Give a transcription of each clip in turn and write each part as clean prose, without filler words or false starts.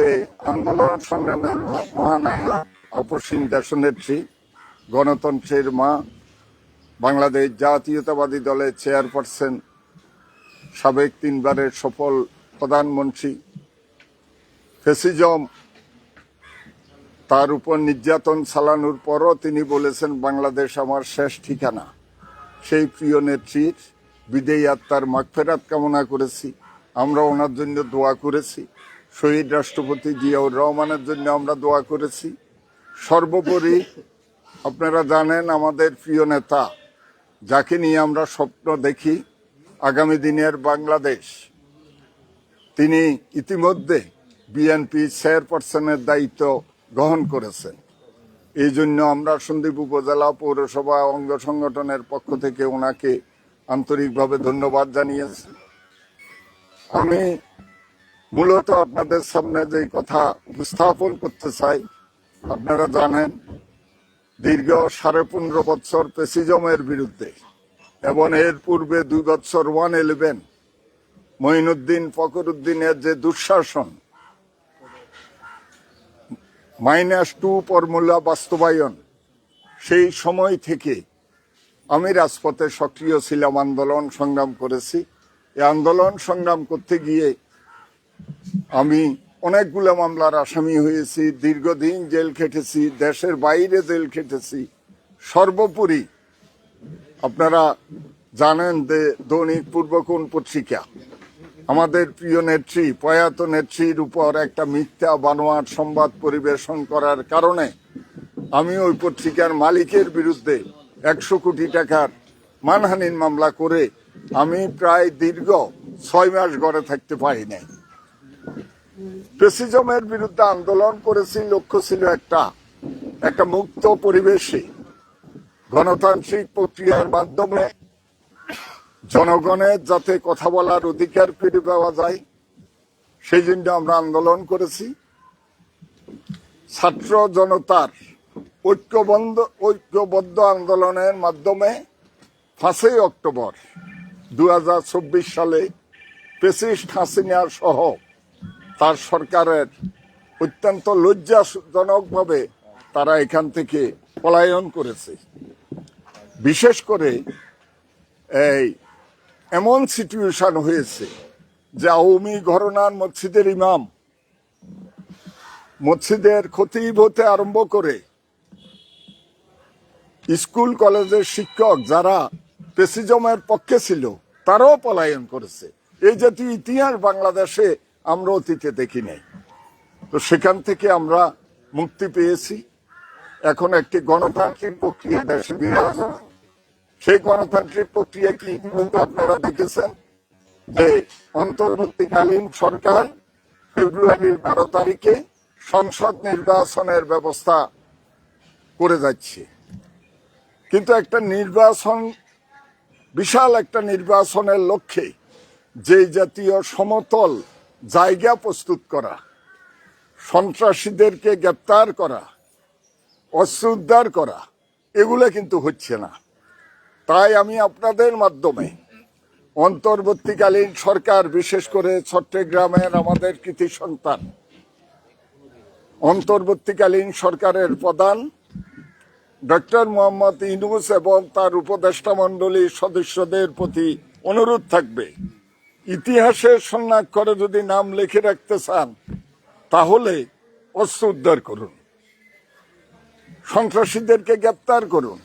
বিরুদ্ধে আন্দোলন সংগ্রামের মহানায়ক, অপসীম দেশনেত্রী, গণতন্ত্রের মা, বাংলাদেশ জাতীয়তাবাদী দলের চেয়ারপারসন, সাবেক 3 বারের সফল প্রধানমন্ত্রী, ফ্যাসিজম তার উপর নির্যাতন চালানোর পরও তিনি বলেছেন বাংলাদেশ আমার শেষ ঠিকানা। সেই প্রিয় নেত্রীর বিদেয়ী আত্মার মাগফিরাত কামনা করেছি। আমরা ওনার জন্য দোয়া করেছি। শহীদ রাষ্ট্রপতি জিয়াউর রহমানের জন্য আমরা দোয়া করেছি। সর্বোপরি আপনারা জানেন আমাদের প্রিয় নেতা, যাকে নিয়ে আমরা স্বপ্ন দেখি আগামী দিনের বাংলাদেশ, তিনি ইতিমধ্যে বিএনপি চেয়ারপারসনের দায়িত্ব গ্রহণ করেছেন। এই জন্য আমরা সন্দ্বীপ উপজেলা পৌরসভা অঙ্গ সংগঠনের পক্ষ থেকে ওনাকে আন্তরিকভাবে ধন্যবাদ জানিয়েছি। আমি মূলত আপনাদের সামনে যে কথা উপস্থাপন করতে চাই, আপনারা জানেন দীর্ঘ 15.5 বছর ফ্যাসিজমের বিরুদ্ধে এবং এর পূর্বে 2 বছর 111 মঈনুদ্দিন ফখরুদ্দিনের যে দুঃশাসন, -2 ফর্মুলা বাস্তবায়ন, সেই সময় থেকে আমি রাজপথে সক্রিয় ছিলাম, আন্দোলন সংগ্রাম করেছি। এই আন্দোলন সংগ্রাম করতে গিয়ে আমি অনেকগুলো মামলার আসামি হয়েছি, দীর্ঘদিন জেল খেটেছি, দেশের বাইরে জেল খেটেছি। সর্বোপরি আপনারা জানেন যে দৈনিক পূর্বকোণ পত্রিকা আমাদের প্রিয় নেত্রী, প্রয়াত নেত্রীর উপর একটা মিথ্যা বানোয়াট সংবাদ পরিবেশন করার কারণে আমি ওই পত্রিকার মালিকের বিরুদ্ধে 100 কোটি টাকার মানহানির মামলা করে আমি প্রায় দীর্ঘ 6 মাস ঘরে থাকতে পারি নাই। ফ্যাসিজমের বিরুদ্ধে আন্দোলন করেছি, লক্ষ্য ছিল একটা মুক্ত পরিবেশে গণতান্ত্রিক প্রক্রিয়ার মাধ্যমে জনগণের যাতে কথা বলার অধিকার ফিরে পাওয়া যায়, সেই জন্য আমরা আন্দোলন করেছি। ছাত্র জনতার ঐক্যবদ্ধ আন্দোলনের মাধ্যমে 5ই অক্টোবর 2024 সালে ফ্যাসিস্ট হাসিনা সহ তার সরকারের অত্যন্ত লজ্জাজনকভাবে তারা এখান থেকে পলায়ন করেছে। বিশেষ করে এমন সিচুয়েশন হয়েছে যে আওয়ামী ঘরানার মসজিদের ইমাম, মসজিদের খতিব হতে আরম্ভ করে স্কুল কলেজের শিক্ষক যারা ফ্যাসিজমের পক্ষে ছিল তারাও পলায়ন করেছে। এই জাতীয় ইতিহাস বাংলাদেশে আমরা অতীতে দেখি নাই। তো সেখান থেকে আমরা মুক্তি পেয়েছি। এখন একটি গণতান্ত্রিক প্রক্রিয়া দেশে বিরাজ। সেই গণতান্ত্রিক প্রক্রিয়া কি আপনারা দেখেছেন যে অন্তর্বর্তীকালীন সরকার ফেব্রুয়ারির 12 তারিখে সংসদ নির্বাচনের ব্যবস্থা করে যাচ্ছে। কিন্তু একটা নির্বাচন, বিশাল একটা নির্বাচনের লক্ষ্যে যে জাতীয় সমতল জায়গা প্রস্তুত করা, সন্ত্রাসীদেরকে গ্রেপ্তার করা, অস্ত্র উদ্ধার করা, এগুলো কিন্তু হচ্ছে না। তাই আমি আপনাদের মাধ্যমে অন্তর্বর্তীকালীন সরকার, বিশেষ করে চট্টগ্রামের আমাদের কৃতি সন্তান, অন্তর্বর্তীকালীন সরকারের প্রধান ডক্টর মোহাম্মদ ইউনূস এবং তার উপদেষ্টা মণ্ডলীর সদস্যদের প্রতি অনুরোধ থাকবে, ইতিহাসের স্বর্ণাক্ষরে যদি নাম লিখে রাখতে চান তাহলে অস্ত্র উদ্ধার করুন, সন্ত্রাসীদেরকে গ্রেপ্তার করুন।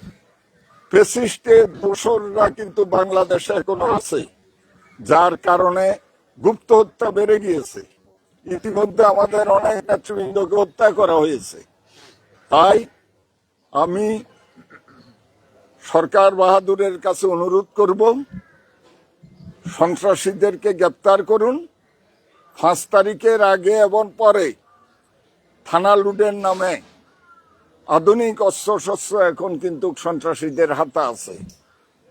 ফ্যাসিস্টের দোসররা কিন্তু বাংলাদেশে এখনো আছে, যার কারণে গুপ্ত হত্যা বেড়ে গিয়েছে। ইতিমধ্যে আমাদের অনেক নেতৃবৃন্দকে হত্যা করা হয়েছে। তাই আমি সরকার বাহাদুরের কাছে অনুরোধ করব, সন্ত্রাসীদেরকে গ্রেপ্তার করুন। 5 তারিখের আগে এবং পরে থানা লুটের নামে আধুনিক অস্ত্রশস্ত্র এখন কিন্তু সন্ত্রাসীদের হাতে আছে।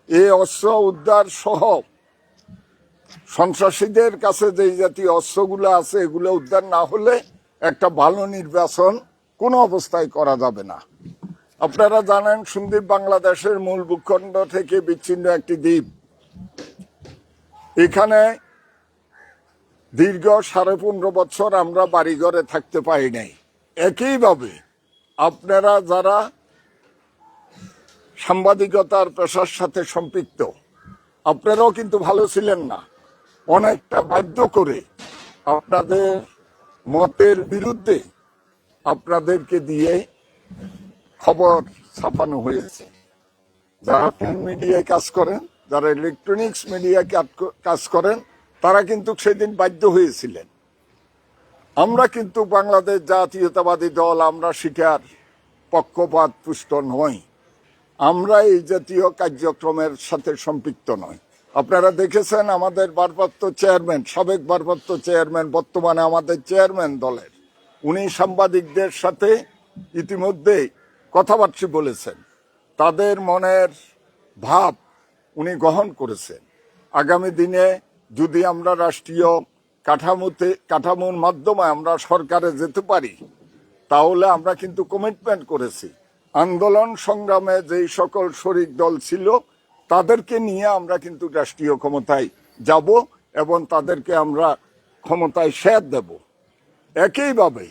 এই অস্ত্র উদ্ধার সহ সন্ত্রাসীদের কাছে যে জাতীয় অস্ত্রগুলো আছে এগুলো উদ্ধার না হলে একটা ভালো নির্বাচন কোনো অবস্থায় করা যাবে না। আপনারা জানেন সন্দ্বীপ বাংলাদেশের মূল ভূখণ্ড থেকে বিচ্ছিন্ন একটি দ্বীপ। এখানে দীর্ঘ 15.5 বছর আমরা বাড়িঘরে থাকতে পারি নাই। একইভাবে আপনারা যারা সাংবাদিকতার পেশার সাথে সম্পৃক্ত, আপনারাও কিন্তু ভালো ছিলেন না। অনেকটা বাধ্য করে আপনাদের মতের বিরুদ্ধে আপনাদেরকে দিয়ে খবর ছাপানো হয়েছে। যারা প্রিন্ট মিডিয়ায় কাজ করেন, যারা ইলেকট্রনিক্স মিডিয়ায় কাজ করেন, তারা কিন্তু সেদিন বাধ্য হয়েছিলেন। আমরা কিন্তু বাংলাদেশ জাতীয়তাবাদী দল, আমরা সেটার পক্ষপাত পুষ্ট নই। আমরা এই জাতীয় কার্যক্রমের সাথে সম্পৃক্ত নই। আপনারা দেখেছেন আমাদের ভারপ্রাপ্ত চেয়ারম্যান, সাবেক ভারপ্রাপ্ত চেয়ারম্যান, বর্তমানে আমাদের চেয়ারম্যান দলের, উনি সাংবাদিকদের সাথে ইতিমধ্যে কথাবার্তা বলেছেন। তাদের মনের ভাব উনি গ্রহণ করেছেন। আগামী দিনে যদি আমরা রাষ্ট্রীয় কাঠামোর মাধ্যমে আমরা সরকারে যেতে পারি, তাহলে আমরা কিন্তু কমিটমেন্ট করেছি আন্দোলন সংগ্রামে যেই সকল শরিক দল ছিল তাদেরকে নিয়ে আমরা কিন্তু রাষ্ট্রীয় ক্ষমতায় যাব এবং তাদেরকে আমরা ক্ষমতায় শেয়ার দেব। একইভাবে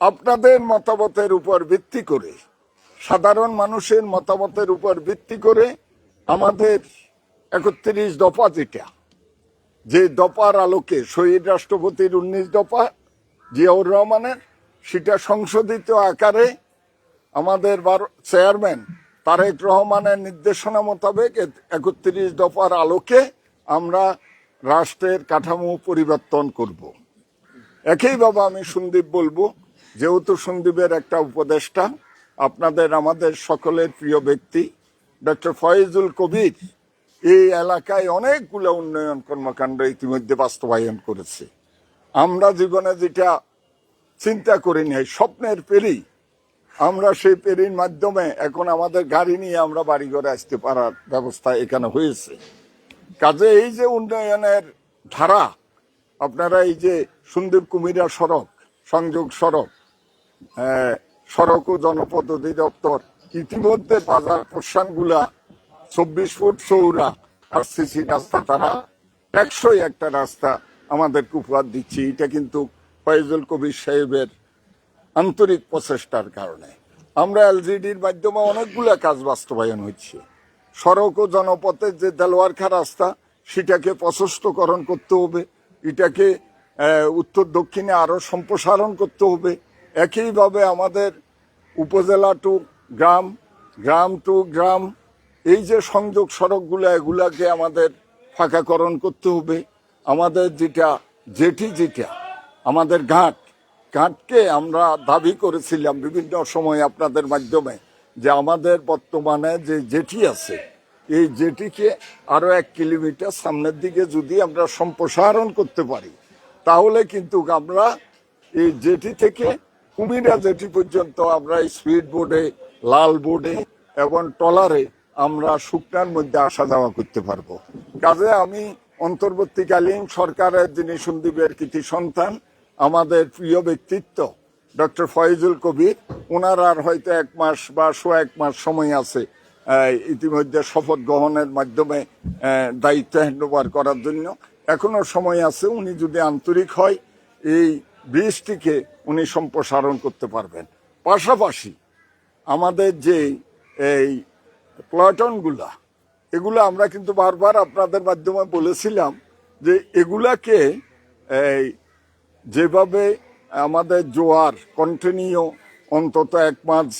আপনাদের মতামতের উপর ভিত্তি করে, সাধারণ মানুষের মতামতের উপর ভিত্তি করে আমাদের 31 দফা, যে দফার আলোকে শহীদ রাষ্ট্রপতির 19 দফা জিয়াউর রহমানের, সেটা সংশোধিত আকারে আমাদের চেয়ারম্যান তারেক রহমানের নির্দেশনা মোতাবেক 31 দফার আলোকে আমরা রাষ্ট্রের কাঠামো পরিবর্তন করব। একইভাবে আমি সন্দীপ বলবো, যেহেতু সন্দীপের একটা উপদেষ্টা, আপনাদের আমাদের সকলের প্রিয় ব্যক্তি ডক্টর ফয়েজুল কবির এই এলাকায় অনেকগুলো উন্নয়ন কর্মকাণ্ড ইতিমধ্যে বাস্তবায়ন করেছে। আমরা জীবনে যেটা চিন্তা করি নাই, স্বপ্নের পেরি, আমরা সেই পেরির মাধ্যমে এখন আমাদের গাড়ি নিয়ে আমরা বাড়িঘরে আসতে পারার ব্যবস্থা এখানে হয়েছে। কাজে এই যে উন্নয়নের ধারা, আপনারা এই যে সন্দীপ কুমিরা সড়ক, সংযোগ সড়ক, সড়ক ও জনপথ অধিদপ্তর ইতিমধ্যে বাজার প্রস্থানগুলা 24 ফুট চৌড়া আর সিসি রাস্তা, তারা 100 একটা রাস্তা আমাদেরকে উপহার দিচ্ছে। এটা কিন্তু ফয়জুল কবির সাহেবের আন্তরিক প্রচেষ্টার কারণে। আমরা এলজিডির মাধ্যমে অনেকগুলো কাজ বাস্তবায়ন হচ্ছে। সড়ক ও জনপথের যে দেলোয়ারখা রাস্তা, সেটাকে প্রশস্তকরণ করতে হবে, এটাকে উত্তর দক্ষিণে আরো সম্প্রসারণ করতে হবে। একইভাবে আমাদের উপজেলা টু গ্রাম, গ্রাম টু গ্রাম, এই যে সংযোগ সড়কগুলো, এগুলাকে আমাদের ফাঁকাকরণ করতে হবে। আমাদের যেটা আমাদের ঘাটকে আমরা দাবি করেছিলাম বিভিন্ন সময় আপনাদের মাধ্যমে, যে আমাদের বর্তমানে যে জেটি আছে, এই জেটিকে আরো 1 কিলোমিটার সামনের দিকে যদি আমরা সম্প্রসারণ করতে পারি, তাহলে কিন্তু আমরা এই জেটি থেকে কুমিরা জেটি পর্যন্ত আমরা স্পিড বোর্ডে, লাল বোর্ডে এবং ট্রলারে আমরা শুকনার মধ্যে আসা যাওয়া করতে পারবো। কাজে আমি অন্তর্বর্তীকালীন সরকারের, যিনি সন্দীপের কৃতি সন্তান, আমাদের প্রিয় ব্যক্তিত্ব ডক্টর ফয়জুল কবির, ওনার আর হয়তো 1 মাস বা 1 মাস সময় আছে ইতিমধ্যে শপথ গ্রহণের মাধ্যমে দায়িত্ব হ্যান্ডওভার করার জন্য। এখনো সময় আছে। উনি যদি আন্তরিক হয়, এই ব্রিজটিকে উনি সম্প্রসারণ করতে পারবেন। পাশাপাশি আমাদের যে এই প্লাটনগুলা, এগুলো আমরা কিন্তু বারবার আপনাদের মাধ্যমে বলেছিলাম যে এগুলাকে যেভাবে আমাদের জোয়ার কন্টিনিউ অন্তত 1 মাস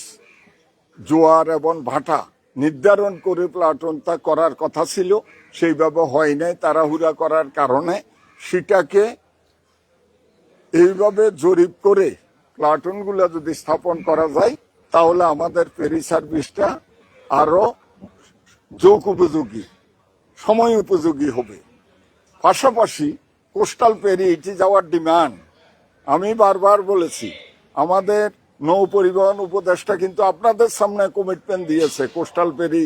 জোয়ার এবং ভাটা নির্ধারণ করে প্লাটনটা করার কথা ছিল, সেইভাবে হয় নাই। তাড়াহুড়া করার কারণে সেটাকে এইভাবে জরিপ করে প্লাটনগুলো যদি স্থাপন করা যায়, তাহলে আমাদের ফেরি সার্ভিসটা আরো যোগ উপযোগী, সময় উপযোগী হবে। পাশাপাশি কোস্টাল ফেরি এটি যাওয়ার ডিমান্ড, আমি বারবার বলেছি, আমাদের নৌ পরিবহন উপদেষ্টা কিন্তু আপনাদের সামনে কমিটমেন্ট দিয়েছে কোস্টাল ফেরি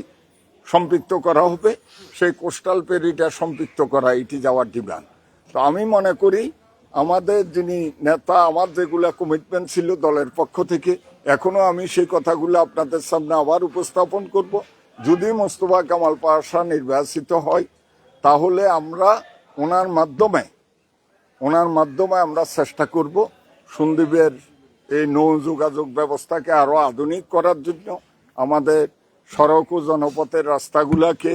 সম্পৃক্ত করা হবে। সেই কোস্টাল ফেরিটা সম্পৃক্ত করা এটি যাওয়ার ডিমান্ড। তো আমি মনে করি আমাদের যিনি নেতা, আমার যেগুলা কমিটমেন্ট ছিল দলের পক্ষ থেকে, এখনো আমি সেই কথাগুলো আপনাদের সামনে আবার উপস্থাপন করব। যদি মোস্তফা কামাল পাশা নির্বাচিত হয়, তাহলে আমরা ওনার মাধ্যমে ওনার মাধ্যমে আমরা চেষ্টা করব সন্দ্বীপের এই নৌ যোগাযোগ ব্যবস্থাকে আরো আধুনিক করার জন্য, আমাদের সড়ক ও জনপথের রাস্তাগুলাকে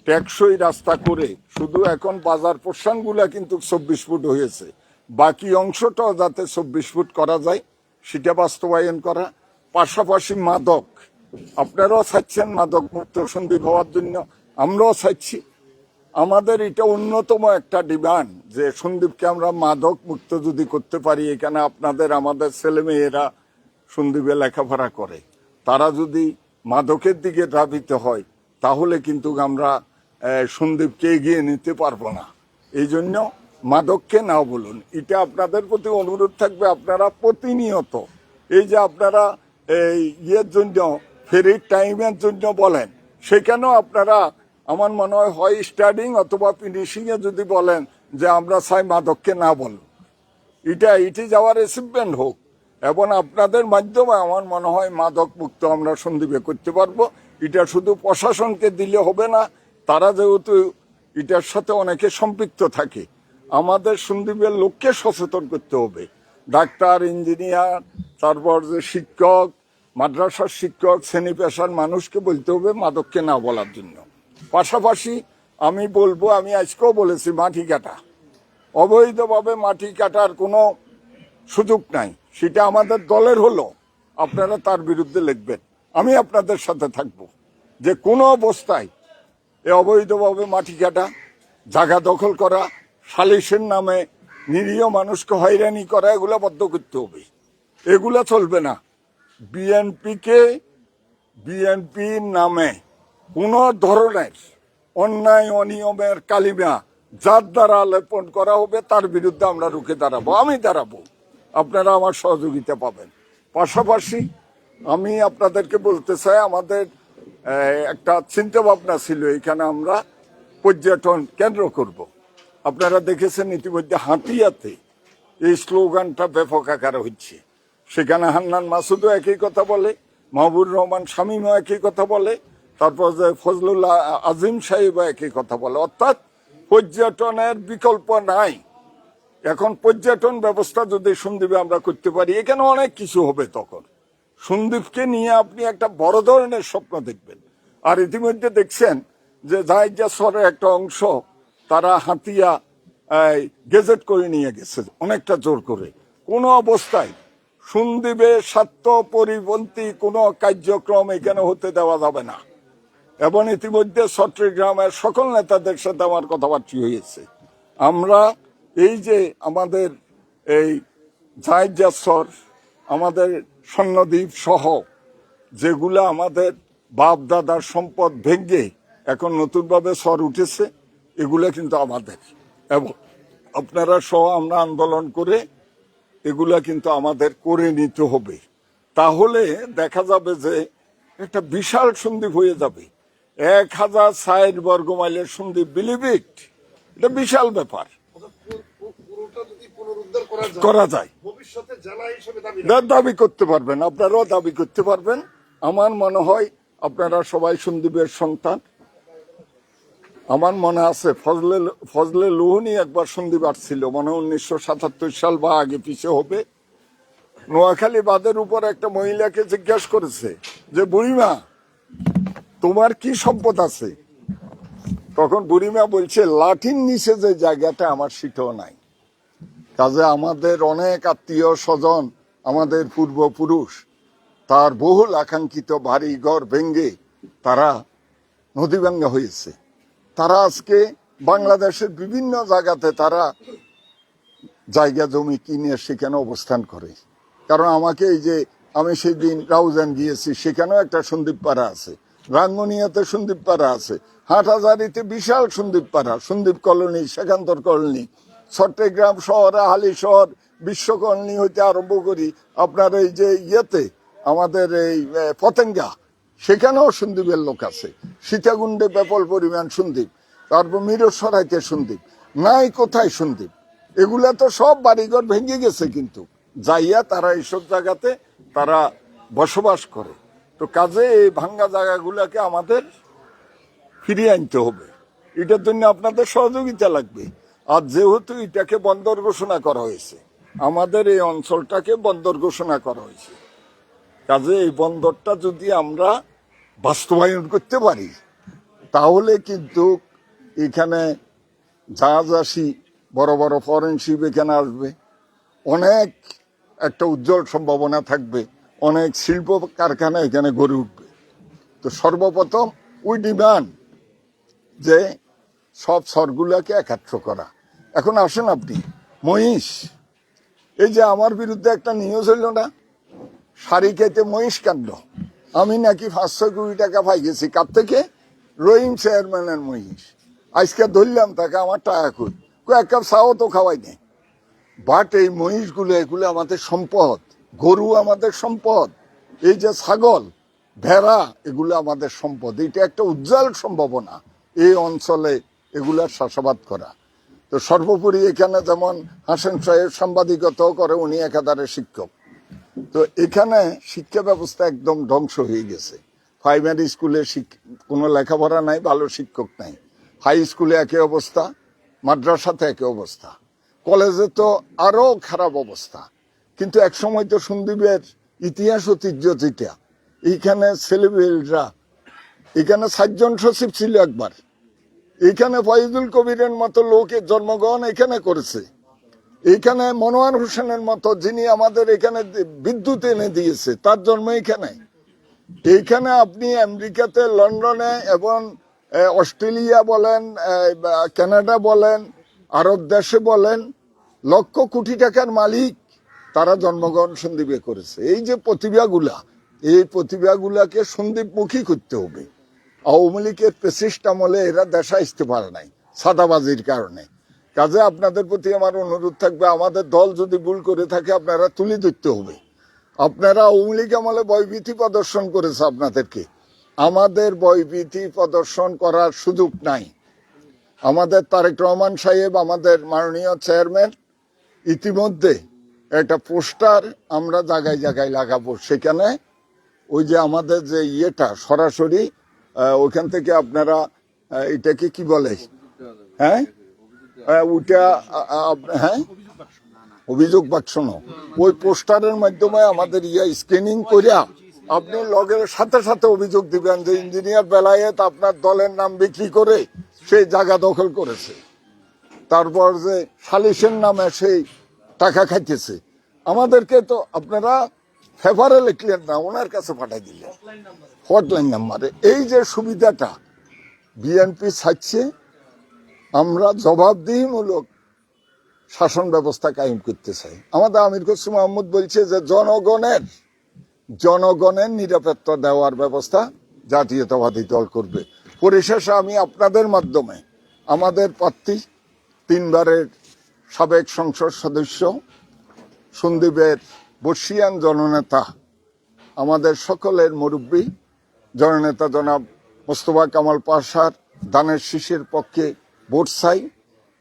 টেকসই রাস্তা করে, শুধু এখন বাজার পোর্শনগুলা কিন্তু 24 ফুট হয়েছে, বাকি অংশটাও যাতে 24 ফুট করা যায় সেটা বাস্তবায়ন করা। পাশাপাশি মাদক, আপনারাও চাচ্ছেন মাদক মুক্ত সন্দ্বীপ হওয়ার জন্য, আমরাও চাচ্ছি। আমাদের এটা অন্যতম একটা ডিমান্ড যে সন্দ্বীপকে আমরা মাদক মুক্ত যদি করতে পারি, এখানে আপনাদের আমাদের ছেলে মেয়েরা সন্দ্বীপে লেখাপড়া করে, তারা যদি মাদকের দিকে ধাবিত হয় তাহলে কিন্তু আমরা সন্দ্বীপকে এগিয়ে নিতে পারবো না। এই জন্য মাদককে নাও বলুন, এটা আপনাদের প্রতি অনুরোধ থাকবে। আপনারা প্রতিনিয়ত এই যে আপনারা এই ইয়ের জন্য ফেরির টাইমের জন্য বলেন, সেখানেও আপনারা আমার মনে হয় স্টার্টিং অথবা ফিনিশিং এ যদি বলেন যে আমরা চাই মাদককে না বলুন, এটি যাওয়ার অ্যাচিভমেন্ট হোক, এবং আপনাদের মাধ্যমে আমার মনে হয় মাদক মুক্ত আমরা সন্দ্বীপে করতে পারবো। এটা শুধু প্রশাসনকে দিলে হবে না, তারা যেহেতু এটার সাথে অনেকে সম্পৃক্ত থাকে, আমাদের সন্দ্বীপের লোককে সচেতন করতে হবে। ডাক্তার, ইঞ্জিনিয়ার, তারপর যে শিক্ষক, মাদ্রাসার শিক্ষক, শ্রেণী পেশার মানুষকে বলতে হবে মাদককে না বলার জন্য। পাশাপাশি আমি বলবো, আমি আজকেও বলেছি, মাটি কাটা, অবৈধভাবে মাটি কাটার কোনো সুযোগ নাই। সেটা আমাদের দলের হলো, আপনারা তার বিরুদ্ধে লিখবেন, আমি আপনাদের সাথে থাকব। যে কোনো অবস্থায় এ অবৈধভাবে মাটি কাটা, জায়গা দখল করা, সালিশের নামে নিরীহ মানুষকে হয়রানি করা, এগুলো বন্ধ করতে হবে, এগুলো চলবে না। বিএনপির নামে কোনো ধরনের অন্যায় অনিয়মের কালিমা যার দ্বারা লেপন করা হবে তার বিরুদ্ধে আমরা রুখে দাঁড়াবো, আমি দাঁড়াবো, আপনারা আমার সহযোগিতা পাবেন। পাশাপাশি আমি আপনাদেরকে বলতে চাই, আমাদের একটা চিন্তা ভাবনা ছিল এখানে আমরা পর্যটন কেন্দ্র করব। আপনারা দেখেছেন ইতিমধ্যে হাতিয়াতে এই স্লোগানটা ব্যাপক আকারে হচ্ছে, সেখানে হান্নান মাসুদও একই কথা বলে, মাহবুবুর রহমান শামীমও একই কথা বলে, তারপর যে ফজলুল আজিম সাহেবও একই কথা বলে। অর্থাৎ পর্যটনের বিকল্প নাই। এখন পর্যটন ব্যবস্থা যদি সন্দ্বীপে আমরা করতে পারি, এখানে অনেক কিছু হবে। তখন সন্দ্বীপকে নিয়ে আপনি একটা বড় ধরনের স্বপ্ন দেখবেন। আর ইতিমধ্যে দেখছেন যে জাহাজের একটা অংশ তারা হাতিয়া গেজেট করে নিয়ে গেছে অনেকটা জোর করে। কোনো অবস্থায় সন্দ্বীপে স্বার্থ পরিপন্থী কোনো কার্যক্রম এখানে হতে দেওয়া যাবে না। এবং ইতিমধ্যে চট্টগ্রামের সকল নেতাদের সাথে আমার কথাবার্তা হয়েছে। আমরা এই যে আমাদের এই জাহাজের, আমাদের স্বর্ণদ্বীপ সহ যেগুলা আমাদের বাপ দাদার সম্পদ ভেঙে এখন নতুনভাবে সর উঠেছে, এগুলো কিন্তু আমাদের, এবং আপনারা সহ আমরা আন্দোলন করে এগুলা কিন্তু আমাদের করে নিতে হবে। তাহলে দেখা যাবে যে একটা বিশাল সন্দ্বীপ হয়ে যাবে। 1060 বর্গ মাইলের সন্দ্বীপ, বিলিভ ইট, এটা বিশাল ব্যাপার। করা যায়, দাবি করতে পারবেন, আপনারাও দাবি করতে পারবেন। আমার মনে হয় আপনারা সবাই সন্দ্বীপের সন্তান। আমার মনে আছে ফজলে লোহনী একবার সন্দ্বীপ আসছিল, মনে 1977 সাল বা আগে পিছিয়ে হবে। নোয়াখালী বাঁধের উপর একটা মহিলাকে জিজ্ঞাসা করেছে যে, বুড়িমা তোমার কি সম্পদ আছে? তখন বুড়িমা বলছে, লাঠির নিচে যে জায়গাটা আমার সেটাও নাই। কাজে আমাদের অনেক আত্মীয় স্বজন, আমাদের পূর্বপুরুষ, তার বহুল আকাঙ্ক্ষিত বাড়ি ঘর ভেঙ্গে তারা নদীভাঙ্গা হয়েছে। তারা আজকে বাংলাদেশের বিভিন্ন জায়গাতে তারা জায়গা জমি কিনে সেখানে অবস্থান করে। কারণ আমাকে এই যে আমি সেই দিন রাউজান গিয়েছি, সেখানেও একটা সন্দ্বীপ পাড়া আছে, রাঙ্গুনিয়াতে সন্দ্বীপ পাড়া আছে, হাটহাজারিতে বিশাল সন্দ্বীপ পাড়া, সন্দ্বীপ কলোনি, সেকান্তর কলোনি, চট্টগ্রাম শহরে হালি শহর, বিশ্ব কলোনি হইতে আরম্ভ করি আপনার এই যে ইয়েতে আমাদের এই পতেঙ্গা, সেখানেও সন্দ্বীপের লোক আছে। সীতাকুণ্ডে ব্যাপক পরিমাণ সন্দ্বীপ, তারপর মিরসরাইতে সন্দ্বীপ, নাই কোথায় সন্দ্বীপ। এগুলা তো সব বাড়িঘর ভেঙে গেছে, কিন্তু যাইয়া তারা এইসব জায়গাতে তারা বসবাস করে। তো কাজে এই ভাঙ্গা জায়গাগুলাকে আমাদের ফিরিয়ে আনতে হবে। এটার জন্য আপনাদের সহযোগিতা লাগবে। আর যেহেতু এটাকে বন্দর ঘোষণা করা হয়েছে, আমাদের এই অঞ্চলটাকে বন্দর ঘোষণা করা হয়েছে, কাজে এই বন্দরটা যদি আমরা বাস্তবায়ন করতে পারি তাহলে কিন্তু এখানে জাহাজ আসি, বড় বড় ফরেন শিপ এখানে আসবে, অনেক একটা উজ্জ্বল সম্ভাবনা থাকবে, অনেক শিল্প কারখানা এখানে গড়ে উঠবে। তো সর্বপ্রথম উই ডিমান্ড যে সব স্বরগুলাকে একাত্র করা। এখন আসেন আপনি মহিষ, এই যে আমার বিরুদ্ধে একটা নিউজ হইল না, শাড়ি খেতে মহিষ কাণ্ড, আমি নাকি 500 কোটি টাকা পাই গেছি, কার থেকে? রহিম চেয়ারম্যানের মহিষ। আজকে ধরলাম তাকে, আমার টাকা কই, এক কাপ চাও তো খাওয়াই নেই। বাট এই মহিষগুলো এগুলো আমাদের সম্পদ, গরু আমাদের সম্পদ, এই যে ছাগল ভেড়া এগুলো আমাদের সম্পদ। এটা একটা উজ্জ্বল সম্ভাবনা এই অঞ্চলে এগুলার চাষাবাদ করা। তো সর্বোপরি এখানে যেমন হাসান সাহেব সাংবাদিকতাও করে, উনি একাধারে শিক্ষক। তো এখানে শিক্ষা ব্যবস্থা একদম ধ্বংস হয়ে গেছে। প্রাইমারি স্কুলে কোনো লেখাপড়া নাই, ভালো শিক্ষক নাই। হাই স্কুলে একই অবস্থা, মাদ্রাসাতে একই অবস্থা, কলেজে তো আরো খারাপ অবস্থা। কিন্তু একসময় তো সন্দীপের ইতিহাস ঐতিহ্য যেটা, এইখানে ছেলেমেয়েরা, এখানে 7 জন সচিব ছিল একবার, এখানে ফয়জুল কবিরের মতো লোকের জন্মগ্রহণ এখানে করেছে, এইখানে মনোয়ার হোসেনের মতো যিনি আমাদের এখানে বিদ্যুৎ এনে দিয়েছে তার জন্ম এখানে। এইখানে আপনি আমেরিকাতে, লন্ডনে এবং অস্ট্রেলিয়া বলেন, কানাডা বলেন, আরব দেশে বলেন, লক্ষ কোটি টাকার মালিক তারা জন্মগ্রহণ সন্দীপে করেছে। এই যে প্রতিভাগুলা, এই প্রতিভাগুলাকে সন্দীপমুখী করতে হবে। আওয়ামী লীগের পেসিস্ট আমলে এরা দেশে আসতে পারে নাই সাদাবাজির কারণে। কাজে আপনাদের প্রতি আমার অনুরোধ থাকবে, আমাদের দল যদি ভুল করে থাকে আপনারা তুলে ধরতে হবে। আপনারা আওয়ামী লীগ আমলে ভয়ভীতি প্রদর্শন করেছে আপনাদেরকে, আমাদের ভয়ভীতি প্রদর্শন করার সুযোগ নাই। আমাদের তারেক রহমান সাহেব, আমাদের মাননীয় চেয়ারম্যান, ইতিমধ্যে একটা পোস্টার আমরা জায়গায় জায়গায় লাগাবো। সেখানে ওই যে আমাদের যে ইয়েটা সরাসরি ওইখান থেকে আপনারা এটাকে কি বলে, হ্যাঁ ওইটা, হ্যাঁ অভিযোগ বাক্স, ওই পোস্টারের মাধ্যমে আমাদের স্ক্যানিং করিয়া আপনি লগের সাথে সাথে অভিযোগ দিবেন যে ইঞ্জিনিয়ার বেলায়েত আপনার দলের নাম বিক্রি করে সেই জায়গা দখল করেছে, তারপর যে সালিশের নামে সেই টাকা খাইতেছে। আমাদেরকে তো আপনারা ফেভারে লিখলেন না, ওনার কাছে পাঠাই দিলেন হটলাইন নাম্বারে। এই যে সুবিধাটা বিএনপি চাইছে, আমরা জবাবদিহিমূলক শাসন ব্যবস্থা কায়েম করতে চাই। আমাদের আমির খসরু মাহমুদ বলছে যে জনগণের নিরাপত্তা দেওয়ার ব্যবস্থা জাতীয়তাবাদী দল করবে। পরিশেষে আমি আপনাদের মাধ্যমে আমাদের প্রার্থী, 3 বারের সাবেক সংসদ সদস্য, সন্দীপের বর্ষিয়ান জননেতা, আমাদের সকলের মুরব্বী জননেতা জনাব মোস্তফা কামাল পাশার দানের শীষের পক্ষে ভোট চাই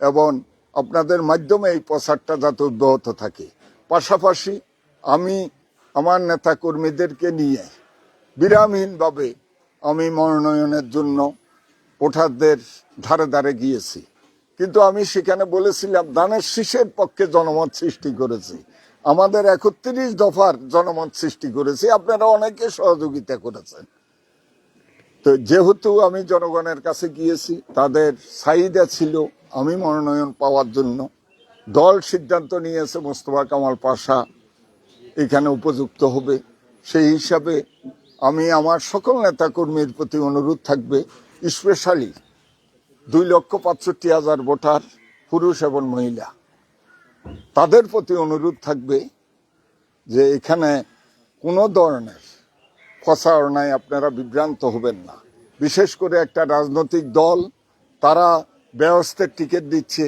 এবং আপনাদের মাধ্যমে এই প্রচারটা যাতে অব্যাহত থাকে। পাশাপাশি আমি আমার নেতা কর্মীদেরকে নিয়ে বিরামহীনভাবে আমি মনোনয়নের জন্য ভোটারদের ধারে ধারে গিয়েছি, কিন্তু আমি সেখানে বলেছিলাম দানের শীষের পক্ষে জনমত সৃষ্টি করেছি, আমাদের 31 দফার জনমত সৃষ্টি করেছি, আপনারা অনেকে সহযোগিতা করেছেন। তো যেহেতু আমি জনগণের কাছে গিয়েছি, তাদের চাহিদা ছিল আমি মনোনয়ন পাওয়ার জন্য, দল সিদ্ধান্ত নিয়েছে মোস্তফা কামাল পাশা এখানে উপযুক্ত হবে। সেই হিসাবে আমি আমার সকল নেতাকর্মীর প্রতি অনুরোধ থাকবে, স্পেশালি 2,65,000 ভোটার পুরুষ এবং মহিলা, তাদের প্রতি অনুরোধ থাকবে যে এখানে কোনো ধরনের প্রচারণায় আপনারা বিভ্রান্ত হবেন না। বিশেষ করে একটা রাজনৈতিক দল, তারা ব্যবস্থার টিকিট দিচ্ছে,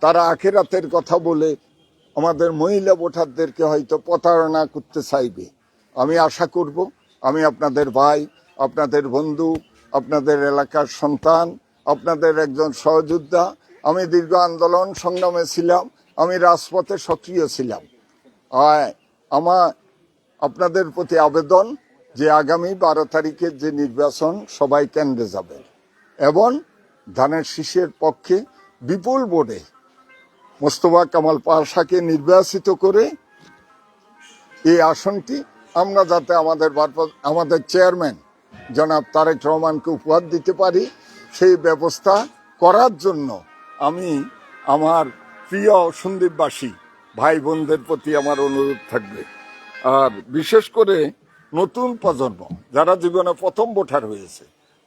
তারা আখেরাতের কথা বলে আমাদের মহিলা ভোটারদেরকে হয়তো প্রতারণা করতে চাইবে। আমি আশা করব, আমি আপনাদের ভাই, আপনাদের বন্ধু, আপনাদের এলাকার সন্তান, আপনাদের একজন সহযোদ্ধা। আমি দীর্ঘ আন্দোলন সংগ্রামে ছিলাম, আমি রাজপথে সক্রিয় ছিলাম। আমার আপনাদের প্রতি আবেদন যে আগামী 12 তারিখের যে নির্বাচন, সবাই কেন্দ্রে যাবে এবং ধানের শীষের পক্ষে বিপুল ভোটে মোস্তফা কামাল পাশাকে নির্বাচিত করে এই আসনটি আমরা যাতে আমাদের চেয়ারম্যান জনাব তারেক রহমানকে উপহার দিতে পারি, সেই ব্যবস্থা করার জন্য আমি আমার প্রিয় সন্দ্বীপবাসী ভাই বোনদের প্রতি আমার অনুরোধ থাকবে। আর বিশেষ করে নতুন প্রজন্ম যারা জীবনে প্রথম ভোটার হয়েছে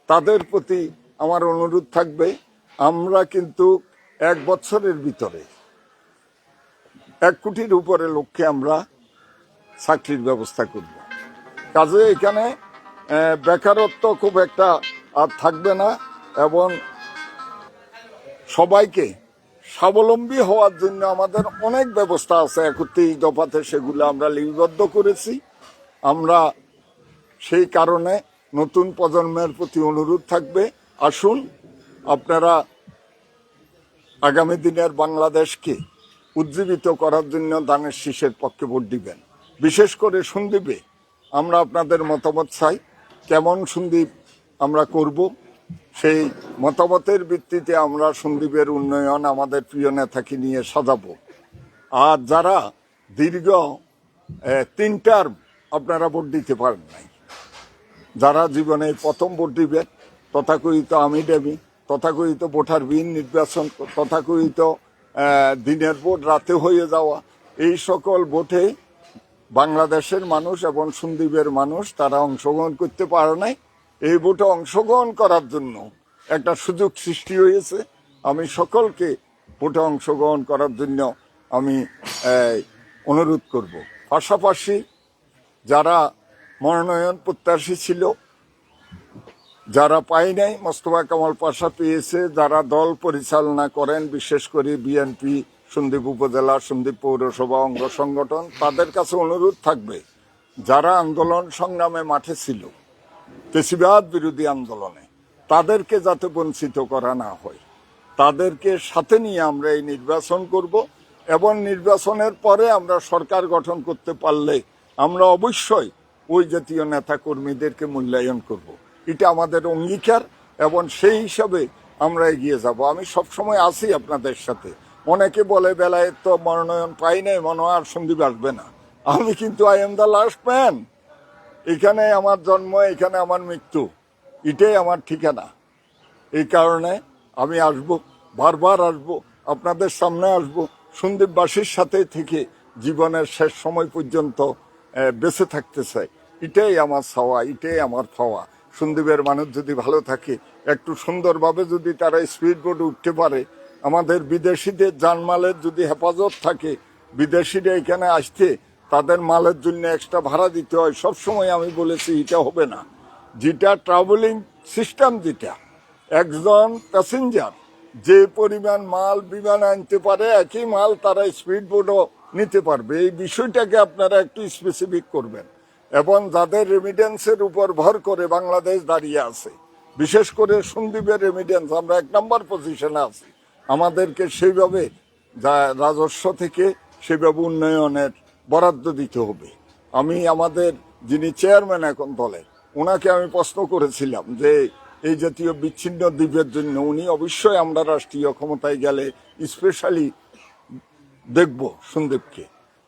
তাদের প্রতি আমার অনুরোধ থাকবে, আমরা কিন্তু 1 বছরের ভিতরে 1 কোটির উপরে লোককে আমরা চাকরির ব্যবস্থা করব। কাজে এখানে বেকারত্ব খুব একটা আর থাকবে না এবং সবাইকে স্বাবলম্বী হওয়ার জন্য আমাদের অনেক ব্যবস্থা আছে 31 দফাতে, সেগুলো আমরা লিপিবদ্ধ করেছি। আমরা সেই কারণে নতুন প্রজন্মের প্রতি অনুরোধ থাকবে, আসুন আপনারা আগামী দিনের বাংলাদেশকে উজ্জীবিত করার জন্য ধানের শীষের পক্ষে ভোট দিবেন। বিশেষ করে সন্দ্বীপে আমরা আপনাদের মতামত চাই, কেমন সন্দ্বীপ আমরা করব, সেই মতামতের ভিত্তিতে আমরা সন্দ্বীপের উন্নয়ন আমাদের প্রিয় নেতাকে নিয়ে সাজাবো। আর যারা দীর্ঘ 3 টার্ম আপনারা ভোট দিতে পারেন নাই, যারা জীবনে প্রথম ভোট দিবেন, তথাকথিত আমি ডেমি, তথাকথিত ভোটার বিহীন নির্বাচন, তথাকথিত দিনের ভোট রাতে হয়ে যাওয়া, এই সকল ভোটে বাংলাদেশের মানুষ এবং সন্দ্বীপের মানুষ তারা অংশগ্রহণ করতে পারে নাই। এই ভোটে অংশগ্রহণ করার জন্য একটা সুযোগ সৃষ্টি হয়েছে। আমি সকলকে ভোটে অংশগ্রহণ করার জন্য আমি অনুরোধ করব। পাশাপাশি যারা মনোনয়ন প্রত্যাশী ছিল, যারা পায় নাই, মোস্তফা কামাল পাশা পেয়েছে, যারা দল পরিচালনা করেন, বিশেষ করে বিএনপি সন্দ্বীপ উপজেলা, সন্দ্বীপ পৌরসভা অঙ্গ সংগঠন, তাদের কাছে অনুরোধ থাকবে, যারা আন্দোলন সংগ্রামে মাঠে ছিল ফ্যাসিবাদ বিরোধী আন্দোলনে, তাদেরকে যাতে বঞ্চিত করা না হয়, তাদেরকে সাথে নিয়ে আমরা এই নির্বাচন করব এবং নির্বাচনের পরে আমরা সরকার গঠন করতে পারলে আমরা অবশ্যই ওই জাতীয় নেতা কর্মীদেরকে মূল্যায়ন করব। এটা আমাদের অঙ্গীকার এবং সেই হিসাবে আমরা এগিয়ে যাব। আমি সবসময় আছি আপনাদের সাথে। অনেকে বলে বেলায় তো মনোনয়ন পাই নাই, মনে হয় আর সন্দীপ আসবে না। আমি কিন্তু I am the last man. এখানে আমার জন্ম, এখানে আমার মৃত্যু, এটাই আমার ঠিকানা। এই কারণে আমি আসব, বারবার আসব, আপনাদের সামনে আসব, সন্দ্বীপবাসীর সাথে থেকে জীবনের শেষ সময় পর্যন্ত বেঁচে থাকতে চাই। এটাই আমার চাওয়া, এটাই আমার পাওয়া। সন্দ্বীপের মানুষ যদি ভালো থাকে, একটু সুন্দরভাবে যদি তারা স্পিড বোটে উঠতে পারে, আমাদের বিদেশিদের জানমালের যদি হেফাজত থাকে, বিদেশিরা এখানে আসতে তাদের মালের জন্য এক্সট্রা ভাড়া দিতে হয়, সবসময় আমি বলেছি এটা হবে না। যেটা ট্রাভেলিং সিস্টেম, যেটা একজন প্যাসেঞ্জার যে পরিমাণ মাল বিমানে আনতে পারে, একই মাল তারা স্পিড বোটও নিতে পারবে। এই বিষয়টাকে আপনারা একটু স্পেসিফিক করবেন। এবং যাদের রেমিডেন্সের উপর ভর করে বাংলাদেশ দাঁড়িয়ে আছে, বিশেষ করে সন্দ্বীপের রেমিডেন্স আমরা 1 নম্বর পজিশনে আছি, আমাদেরকে সেইভাবে রাজস্ব থেকে সেভাবে উন্নয়নের বরাদ্দ দিতে হবে। আমি আমাদের যিনি চেয়ারম্যান এখন দলের, ওনাকে আমি প্রশ্ন করেছিলাম যে এই জাতীয় বিচ্ছিন্ন দ্বীপের জন্য উনি অবশ্যই আমরা রাষ্ট্রীয় ক্ষমতায় গেলে স্পেশালি দেখব সন্দ্বীপকে।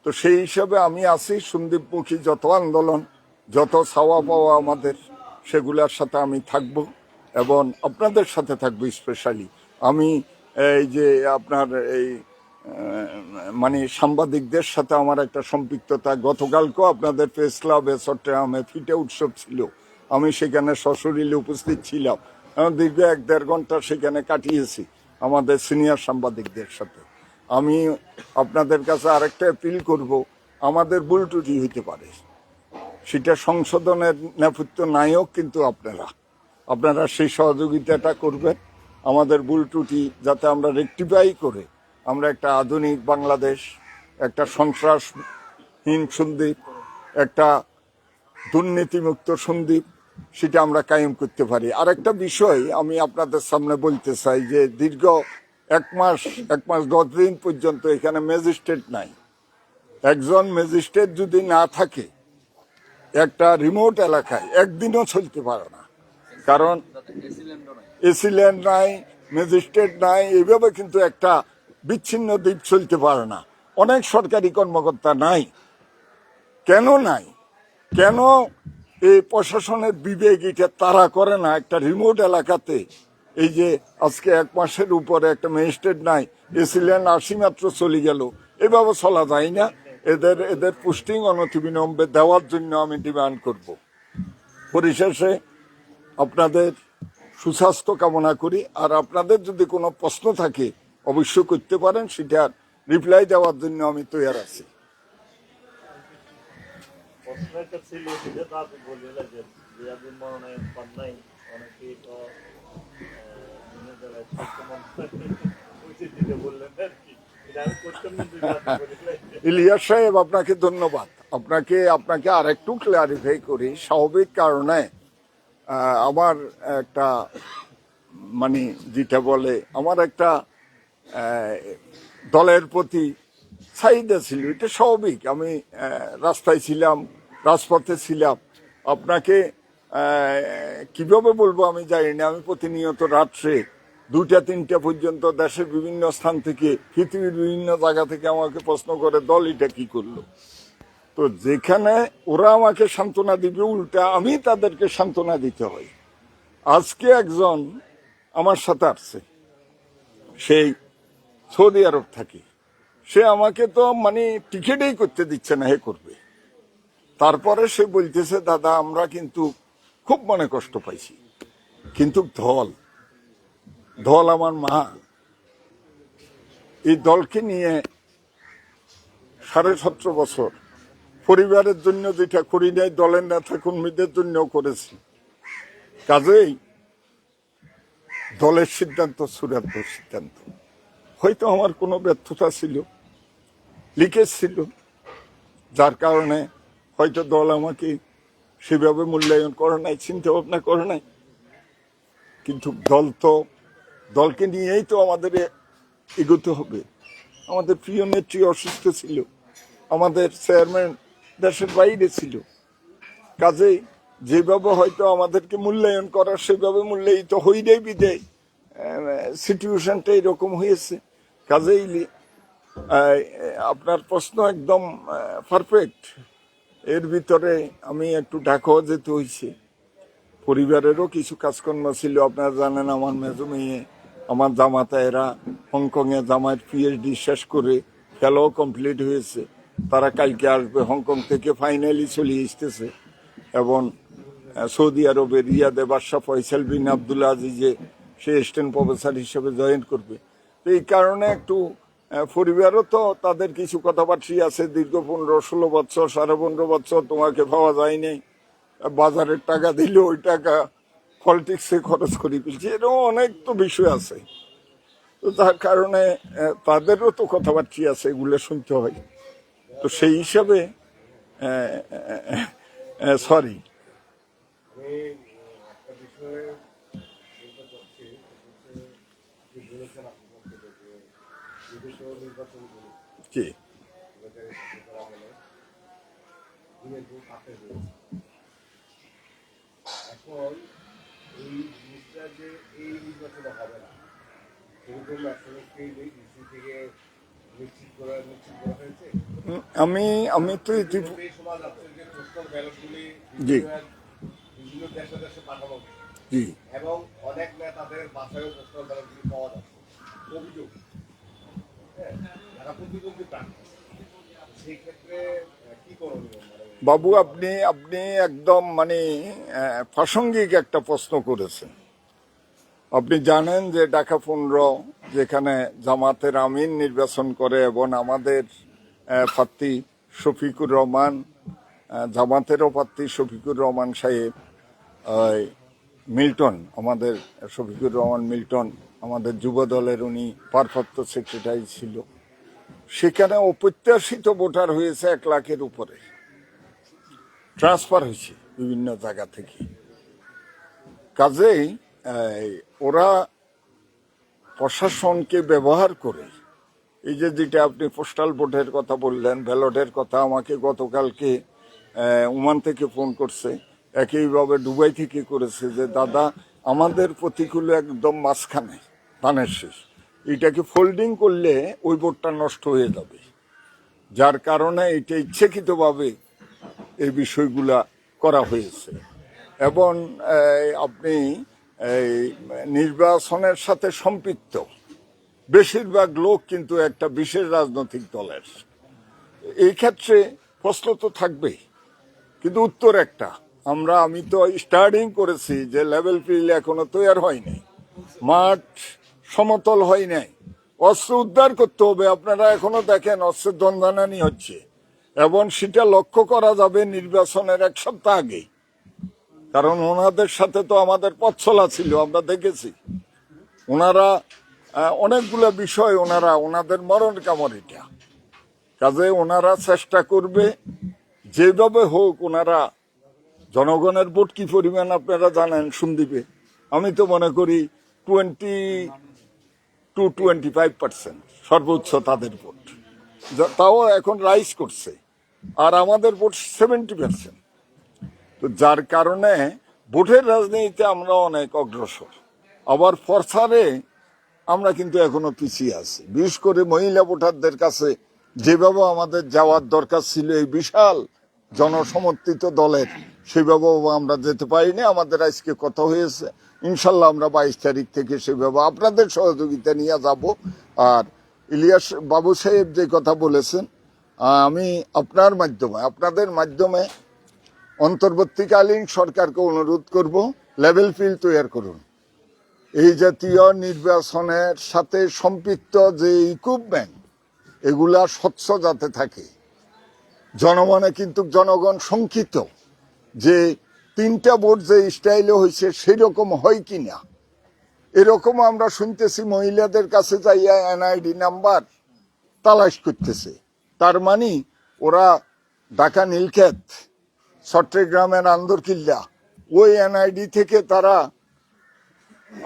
তো সেই হিসাবে আমি আছি। সন্দ্বীপমুখী যত আন্দোলন, যত চাওয়া পাওয়া আমাদের, সেগুলোর সাথে আমি থাকব এবং আপনাদের সাথে থাকবো। স্পেশালি আমি এই যে আপনার এই মানে সাংবাদিকদের সাথে আমার একটা সম্পৃক্ততা, গতকালকেও আপনাদের প্রেস ক্লাবে চট্টগ্রামে ফিটে উৎসব ছিল, আমি সেখানে সশরীরে উপস্থিত ছিলাম। দীর্ঘ 1-1.5 ঘন্টা সেখানে কাটিয়েছি আমাদের সিনিয়র সাংবাদিকদের সাথে। আমি আপনাদের কাছে আরেকটা অ্যাপিল করব, আমাদের ভুল ত্রুটি হইতে পারে, সেটা সংশোধনের নেপথ্য নায়ক কিন্তু আপনারা সেই সহযোগিতাটা করবেন। আমাদের ভুল ত্রুটি যাতে আমরা রেকটিফাই করে আমরা একটা আধুনিক বাংলাদেশ, একটা সন্ত্রাসহীন সন্দ্বীপ, একটা দুর্নীতিমুক্ত সন্দ্বীপ, সেটা আমরা কায়েম করতে পারি। আরেকটা বিষয় আমি আপনাদের সামনে বলতে চাই যে দীর্ঘ 1 মাস 10 দিন পর্যন্ত এখানে ম্যাজিস্ট্রেট নাই। একজন ম্যাজিস্ট্রেট যদি না থাকে একটা রিমোট এলাকায় একদিনও চলতে পারে না, কারণ এসি ল্যান্ড নাই, ম্যাজিস্ট্রেট নাই। এইভাবে কিন্তু একটা বিচ্ছিন্ন দ্বীপ চলতে পারে না। অনেক সরকারি কর্মকর্তা নাই। কেন নাই? কেন এই প্রশাসনের বিবেক এটা তারা করে না? একটা রিমোট এলাকাতে এই যে আজকে 1 মাসের উপরে একটা ম্যাজিস্ট্রেট নাই, এসিলেন 80 মাত্র চলে গেল, এভাবে চলা যায় না। এদের পোস্টিং অনতিবিলম্বে দেওয়ার জন্য আমি ডিমান্ড করব। পরিশেষে আপনাদের সুস্বাস্থ্য কামনা করি। আর আপনাদের যদি কোনো প্রশ্ন থাকে অবশ্যই করতে পারেন, সেটার রিপ্লাই দেওয়ার জন্য আমি তৈরি আছি। ইলিয়াস সাহেব, আপনাকে ধন্যবাদ। আপনাকে আর একটু ক্লারিফাই করি। স্বাভাবিক কারণে আমার একটা মানে যেটা বলে আমার একটা দলের প্রতি চাহিদা ছিল, এটা স্বাভাবিক। আমি রাস্তায় ছিলাম, রাজপথে ছিলাম। আপনাকে কিভাবে বলবো আমি জানি না। আমি প্রতিনিয়ত রাত্রে 2টা-3টা পর্যন্ত দেশের বিভিন্ন স্থান থেকে, পৃথিবীর বিভিন্ন জায়গা থেকে আমাকে প্রশ্ন করে দল এটা কি করলো। তো যেখানে ওরা আমাকে সান্ত্বনা দিবে, উল্টা আমি তাদেরকে সান্ত্বনা দিতে হয়। আজকে একজন আমার সাথে আসছে, সেই সৌদি আরব থাকি। সে আমাকে তো মানে টিকিটেই করতে দিচ্ছে না, হে করবে। তারপরে সে বলতেছে, দাদা আমরা কিন্তু খুব মনে কষ্ট পাইছি, কিন্তু দল আমার মা, এই দলকে নিয়ে 17.5 বছর পরিবারের জন্য যেটা করি নাই, দলের নেতা কর্মীদের জন্য করেছি। কাজেই দলের সিদ্ধান্ত চূড়ান্ত সিদ্ধান্ত। হয়তো আমার কোনো ব্যর্থতা ছিল, লিকেজ ছিল, যার কারণে হয়তো দল আমাকে সেভাবে মূল্যায়ন করে নাই, চিন্তা ভাবনা করে নাই। কিন্তু দলকে নিয়েই তো আমাদের এগোতে হবে। আমাদের প্রিয় নেত্রী অসুস্থ ছিল, আমাদের চেয়ারম্যান দেশের বাইরে ছিল। কাজেই যেভাবে হয়তো আমাদেরকে মূল্যায়ন করার, সেভাবে মূল্যায়িত হইলেই বিদেয় সিচুয়েশনটা এরকম হয়েছে। কাজেই আপনার প্রশ্ন একদম পারফেক্ট। এর ভিতরে আমি একটু ঢাকাও যেতে হয়েছে, পরিবারেরও কিছু কাজকর্ম ছিল। আপনারা জানেন আমার মেজো মেয়ে, আমার জামাতা, এরা হংকংয়ে জামাইয়ের পিএইচডি শেষ করে ফেলো কমপ্লিট হয়েছে। তারা কালকে আসবে হংকং থেকে, ফাইনালি চলে আসতেছে। এবং সৌদি আরবের রিয়াদে বাদশাহ ফয়সাল বিন আবদুল্লাহ আজিজে সে অ্যাসিস্ট্যান্ট প্রফেসর হিসেবে জয়েন করবে। তো এই কারণে একটু পরিবারও তো তাদের কিছু কথাবার্তা আছে। দীর্ঘ 15-16 বছর, 15.5 বছর তোমাকে পাওয়া যায়নি, বাজারের টাকা দিলে ওই টাকা পলিটিক্সে খরচ করে ফেলছে, এরকম অনেক তো বিষয় আছে। তো তার কারণে তাদেরও তো কথাবার্তা আছে, এগুলো শুনতে হয়। তো সেই হিসাবে সরি। জি, এখন এই জিনিসটা যে এই নির্বাচনে হবে না, সেরকম আসলে ইসি থেকে নিশ্চিত করা হয়েছে। আমি তো সমাজ আছে যে পোস্টাল ব্যালটগুলি জি বিভিন্ন দেশে দেশে পাঠানো, জি এবং অনেক নেতাদের বাসায়ও পোস্টাল ব্যালটগুলি পাওয়া যাচ্ছে। অভিযোগ, হ্যাঁ, যারা প্রতিদ্বন্দ্বী প্রার্থী, সেই ক্ষেত্রে কি করণীয়? বাবু, আপনি একদম মানে প্রাসঙ্গিক একটা প্রশ্ন করেছেন। আপনি জানেন যে ঢাকা 15 যেখানে জামাতের আমিন নির্বাচন করে, এবং আমাদের প্রার্থী শফিকুর রহমান, জামাতেরও প্রার্থী শফিকুর রহমান সাহেব, মিল্টন, আমাদের শফিকুর রহমান মিল্টন আমাদের যুব দলের, উনি ভারপ্রাপ্ত সেক্রেটারি ছিল। সেখানে অপ্রত্যাশিত ভোটার হয়েছে 1 লাখের উপরে, ট্রান্সফার হয়েছে বিভিন্ন জায়গা থেকে। কাজেই ওরা প্রশাসনকে ব্যবহার করে, এই যে যেটা আপনি পোস্টাল ভোটের কথা বললেন, ব্যালটের কথা, আমাকে গতকালকে ওমান থেকে ফোন করছে, একইভাবে দুবাই থেকে করেছে, যে দাদা আমাদের প্রতিকূলে একদম মাঝখানে ধানের শেষ, এটাকে ফোল্ডিং করলে ওই ভোটটা নষ্ট হয়ে যাবে, যার কারণে এটা ইচ্ছাকৃতভাবে এই বিষয়গুলা করা হয়েছে। এবং আপনি এই নির্বাচনের সাথে সম্পৃক্ত বেশিরভাগ লোক কিন্তু একটা বিশেষ রাজনৈতিক দলের। এই ক্ষেত্রে প্রশ্ন তো থাকবেই, কিন্তু উত্তর একটা, আমি তো স্টার্টিং করেছি যে লেভেল ফিল্ড এখনো তৈরি হয়নি, মাঠ সমতল হয় নাই, অস্ত্র উদ্ধার করতে হবে। আপনারা এখনো দেখেন অস্ত্রের দ্বন্দ্বানানি হচ্ছে, এবং সেটা লক্ষ্য করা যাবে নির্বাচনের 1 সপ্তাহ আগেই, কারণ ওনাদের সাথে তো আমাদের পথ চলা ছিল, আমরা দেখেছি। ওনারা অনেকগুলো বিষয় ওনাদের মরণ কামড় এটা, কাজে ওনারা চেষ্টা করবে যেভাবে হোক। ওনারা জনগণের ভোট কি পরিমাণ আপনারা জানেন সন্দ্বীপে, আমি তো মনে করি 20-25% সর্বোচ্চ তাদের ভোট, তাও এখন রাইজ করছে, আর আমাদের ভোট 70%। তো যার কারণে ভোটের রাজনীতিতে আমরা অনেক অগ্রসর। আবার প্রচারে আমরা কিন্তু এখনো পিছিয়ে আছি, বিশেষ করে মহিলা ভোটারদের কাছে যেভাবে আমাদের যাওয়ার দরকার ছিল এই বিশাল জনসমর্থিত দলের, সেভাবে আমরা যেতে পারিনি। আমাদের আজকে কথা হয়েছে, ইনশাল্লাহ আমরা 22 তারিখ থেকে সেভাবে আপনাদের সহযোগিতা নিয়ে যাব। আর ইলিয়াস বাবু সাহেব যে কথা বলেছেন, আমি আপনাদের মাধ্যমে অন্তর্বর্তীকালীন সরকারকে অনুরোধ করব, লেভেল ফিল্ড তৈরি করুন। এই জাতীয় নির্বাচনের সাথে সম্পৃক্ত যে ইকুইপমেন্ট, এগুলা স্বচ্ছ যাতে থাকে। জনমনে কিন্তু জনগণ শঙ্কিত যে 3টা ভোট যে স্টাইলে হয়েছে সেরকম হয় কিনা। এরকম আমরা শুনতেছি মহিলাদের কাছে যাইয়া এনআইডি নাম্বার তালাশ করতেছে। তার মানে ওরা ঢাকা নীলক্ষেত, চট্টগ্রামের আন্দরকিল্লা, ওই এনআইডি থেকে তারা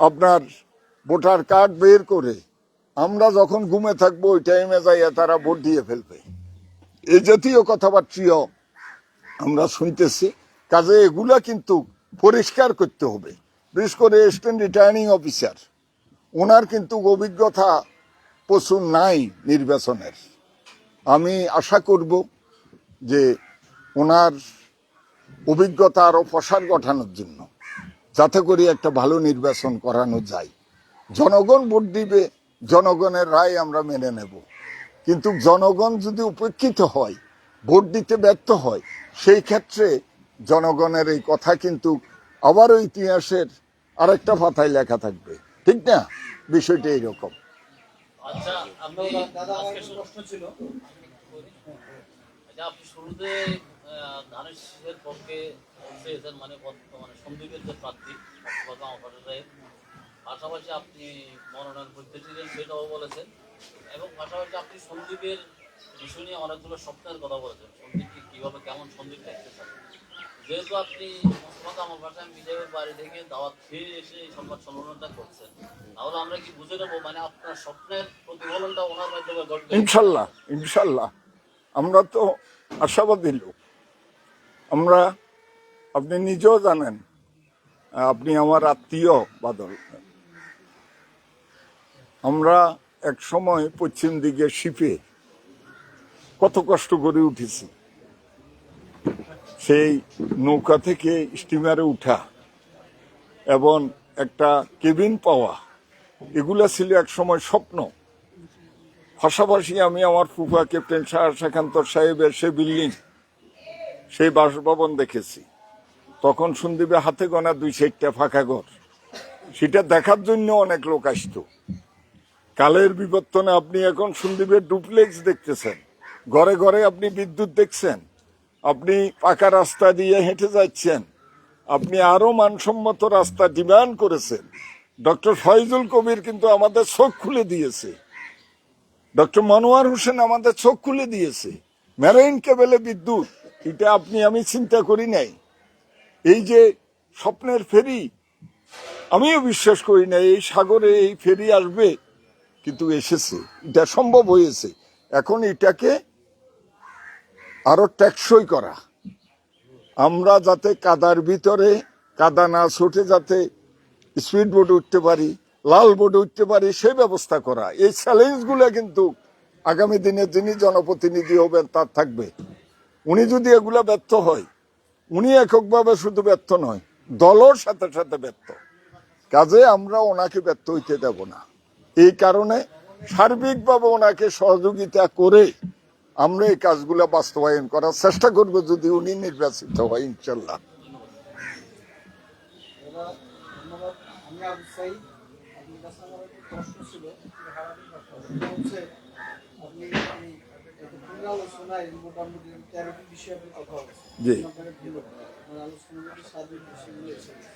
আপনার ভোটার কার্ড বের করে আমরা যখন ঘুমে থাকবো ওই টাইমে যাইয়া তারা ভোট দিয়ে ফেলবে। এই জাতীয় কথাবার্তাও আমরা শুনতেছি। কাজে এগুলা কিন্তু পরিষ্কার করতে হবে। বিশেষ করে অ্যাসিস্ট্যান্ট রিটার্নিং অফিসার, ওনার কিন্তু অভিজ্ঞতা প্রচুর নাই নির্বাচনের। আমি আশা করব যে ওনার অভিজ্ঞতা আরো প্রসার ঘটানোর জন্য, যাতে করে একটা ভালো নির্বাচন করানো যায়। জনগণ ভোট দিবে, জনগণের রায় আমরা মেনে নেব। কিন্তু জনগণ যদি উপেক্ষিত হয়, ভোট দিতে ব্যর্থ হয়, সেই ক্ষেত্রে জনগণের এই কথা কিন্তু আবারও ইতিহাসের আরেকটা পাতায় লেখা থাকবে, ঠিক না? বিষয়টা এইরকম। আচ্ছা, আপনি আজকে প্রশ্ন ছিল, আপনি শুরুতে ধানের শীষের পক্ষে চেয়েছেন, মানে বর্তমানে সন্দীপের যে প্রার্থী পাশাপাশি আপনি মনোনয়ন করতে ছিলেন সেটাও বলেছেন, এবং পাশাপাশি আপনি সন্দীপের বিষয় নিয়ে অনেকগুলো স্বপ্নের কথা বলেছেন। সন্দীপকে কিভাবে কেমন সন্দীপ দেখতে চান, যেহেতু আপনি আমার ভাষায় বিজয়ের বাড়ি থেকে দাওয়াত খেয়ে এসে এই সংবাদ সম্মেলনটা করছেন, তাহলে আমরা কি বুঝে নেবো মানে আপনার স্বপ্নের প্রতিফলনটা ওনার মাধ্যমে ঘটবে? ইনশাল্লাহ, ইনশাল্লাহ। আমরা তো আশাবাদী লোক। আপনি নিজেও জানেন, আপনি আমার আত্মীয় বাদল। আমরা এক সময় পশ্চিম দিকে শিপে কত কষ্ট করে উঠেছি, সেই নৌকা থেকে স্টিমারে উঠা এবং একটা কেবিন পাওয়া, এগুলা ছিল এক সময় স্বপ্ন। পাশাপাশি আমি আমার ফুফা ক্যাপ্টেন শাহসাখান্তর সাহেবের সেই বিল্ডিং, সেই বাসভবন দেখেছি। তখন সন্দীপে হাতে গোনা 2-4টা ফাঁকা ঘর, সেটা দেখার জন্য অনেক লোক আসতো। কালের বিবর্তনে আপনি এখন সন্দীপের ডুপ্লেক্স দেখতেছেন, ঘরে ঘরে আপনি বিদ্যুৎ দেখছেন, আপনি পাকা রাস্তা দিয়ে হেঁটে যাচ্ছেন, আপনি আরো মানসম্মত রাস্তা ডিমান্ড করেছেন। ডক্টর ফয়জুল কবির কিন্তু আমাদের চোখ খুলে দিয়েছে, ডক্টর মনোয়ার হোসেন আমাদের চোখ খুলে দিয়েছে। মেরাইন কেবেলে বিদ্যুৎ, এটা আমি চিন্তা করি নাই। এই যে স্বপ্নের ফেরি, আমিও বিশ্বাস করি না এই সাগরে এই ফেরি আসবে, কিন্তু এসেছে, এটা সম্ভব হয়েছে। এখন এটাকে আরো টেকসই করা, আমরা যাতে কাদার ভিতরে কাদা না ছুটে যাতে স্পিড বোটে উঠতে পারি, লাল বোর্ডে উঠতে পারি সেই ব্যবস্থা করা। এই চ্যালেঞ্জগুলো কিন্তু আগামী দিনে যিনি জনপ্রতিনিধি হবেন তার থাকবে। উনি যদি এগুলা ব্যর্থ হয়, উনি এককভাবে শুধু ব্যর্থ নয়, দলের সাথে সাথে ব্যর্থ। কাজে আমরা ওনাকে ব্যর্থ হইতে দেব না। এই কারণে সার্বিকভাবে ওনাকে সহযোগিতা করে আমরা এই কাজগুলো বাস্তবায়ন করার চেষ্টা করব যদি উনি নির্বাচিত হয় ইনশাল্লাহ। ধন্যবাদ। আমি আবু সাইদ, আপনার কাছে আমার একটা প্রশ্ন ছিল, সেটা হচ্ছে আপনি এই একটা আলোচনায় মোটামুটি 13টি বিষয়ে আপনি কথা বলেছেন। জি। আপনাকে ধন্যবাদ। আপনার আলোচনার মধ্যে 7টি বিষয়গুলো এসেছে।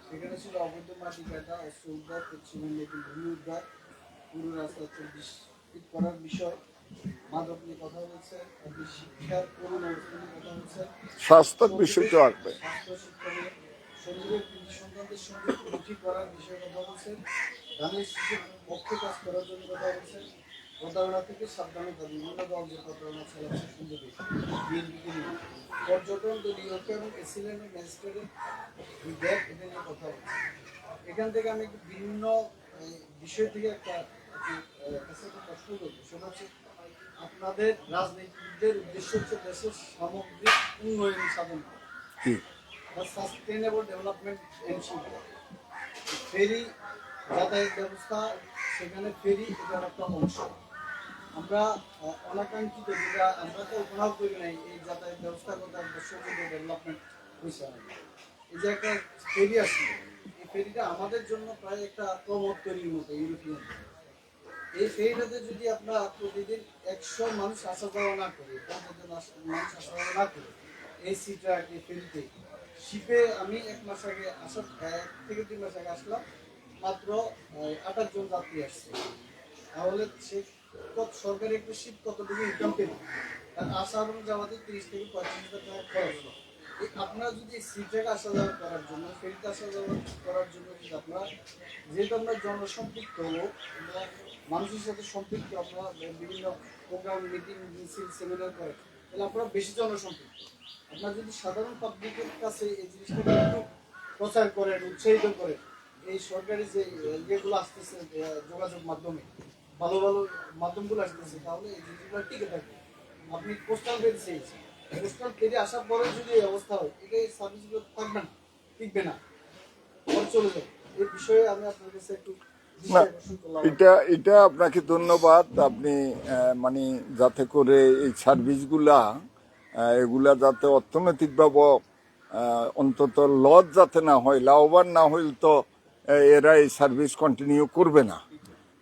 সেখানে ছিল অবৈধ মাটি কাটা, অস্ত্র উদ্ধার, পশ্চিমের নতুন ভূমি উদ্ধার, পুরো রাস্তা ঠিক করার বিষয়, মাদক নিয়ে কথা বলছেন, আপনি শিক্ষার করুণ অবস্থা নিয়ে কথা বলছেন, স্বাস্থ্যের বিষয়টা আসবে। স্বাস্থ্য শিক্ষা নিয়ে, সঞ্জীবের কৃষি সন্তানদের সঙ্গে ঠিক করার বিষয়ে কথা বলছেন, ধানের শিশুর পক্ষে কাজ করার জন্য কথা বলছেন, প্রতারণা থেকে সাবধানতা, বিভিন্ন দল যে প্রতারণা চালাচ্ছে সঞ্জীবে বিএনপিকে নিয়ে, পর্যটন দলীয় এবং এসিলেন্টের ম্যাজিস্ট্রেটের বিদ্যাপ এটা নিয়ে কথা বলছেন। এখান থেকে আমি একটু বিভিন্ন বিষয় থেকে একটা প্রশ্ন করবো, সেটা হচ্ছে আপনাদের রাজনীতিবিদদের উদ্দেশ্য হচ্ছে দেশের সামগ্রিক উন্নয়ন সাধন করা, সাস্টেইনেবল ডেভেলপমেন্ট এনশিওর করা। ফেরি যাতায়াত ব্যবস্থা, সেখানে ফেরি এটার একটা অংশ। আমরা অনাকাঙ্ক্ষিত যেটা আমরা তো কল্পনাও করি নাই, এই যাতায়াত ব্যবস্থার কথা ডেভেলপমেন্ট হয়েছে। এই যে একটা ফেরি আসছে, এই ফেরিটা আমাদের জন্য প্রায় একটা প্রমোদ তৈরির মতো ইউরোপিয়ান। এই ফেরিটাতে যদি আমরা প্রতিদিন 100 মানুষ আসা যাওয়া না করি, 50 জন মানুষ আসা যাওয়া না করি, এই সিটা এই ফেরিতে, শিপে আমি 1 মাস আগে 1 থেকে 2 মাস আগে আসলাম, মাত্র 28 জন যাত্রী আসছে। তাহলে সে সরকারি একটা শিপ কতটুকু ইনকাম পেল, আর আসা এবং যাওয়াতে 30 থেকে 35 হাজার টাকা খরচ। আপনারা যদি সিটটাকে আসা যাওয়া করার জন্য, ফেরিতে আসা যাওয়া করার জন্য যদি আপনারা, যেহেতু আমরা জনসম্পৃক্ত হবো, আমরা মানুষের সাথে সম্পৃক্ত, আপনারা বিভিন্ন প্রোগ্রাম, মিটিং, মিছিল, সেমিনার করেন, তাহলে আপনারা বেশি জনসম্পৃক্ত। আপনারা যদি সাধারণ পাবলিকের কাছে এই জিনিসটাকে একটু প্রচার করেন, উৎসাহিত করেন, এই সরকারি যে ইয়েগুলো আসতেছে যোগাযোগ মাধ্যমে, ভালো ভালো মাধ্যমগুলো আসতেছে, তাহলে এই জিনিসগুলো টিকে থাকবে। আপনি পোস্টাল ফেরি চেয়েছেন, পোস্টাল ফেরি আসার পরে যদি এই অবস্থা হয়, এটা এই সার্ভিসগুলো থাকবে না, টিকবে না, পরে চলে যাবে। এই বিষয়ে আমি আপনার কাছে একটু না, এটা আপনাকে ধন্যবাদ। আপনি মানে যাতে করে এই সার্ভিসগুলা এগুলা যাতে অর্থনৈতিকভাবে অন্তত লস যাতে না হয়, লাভবান না হইলে তো এরা এই সার্ভিস কন্টিনিউ করবে না।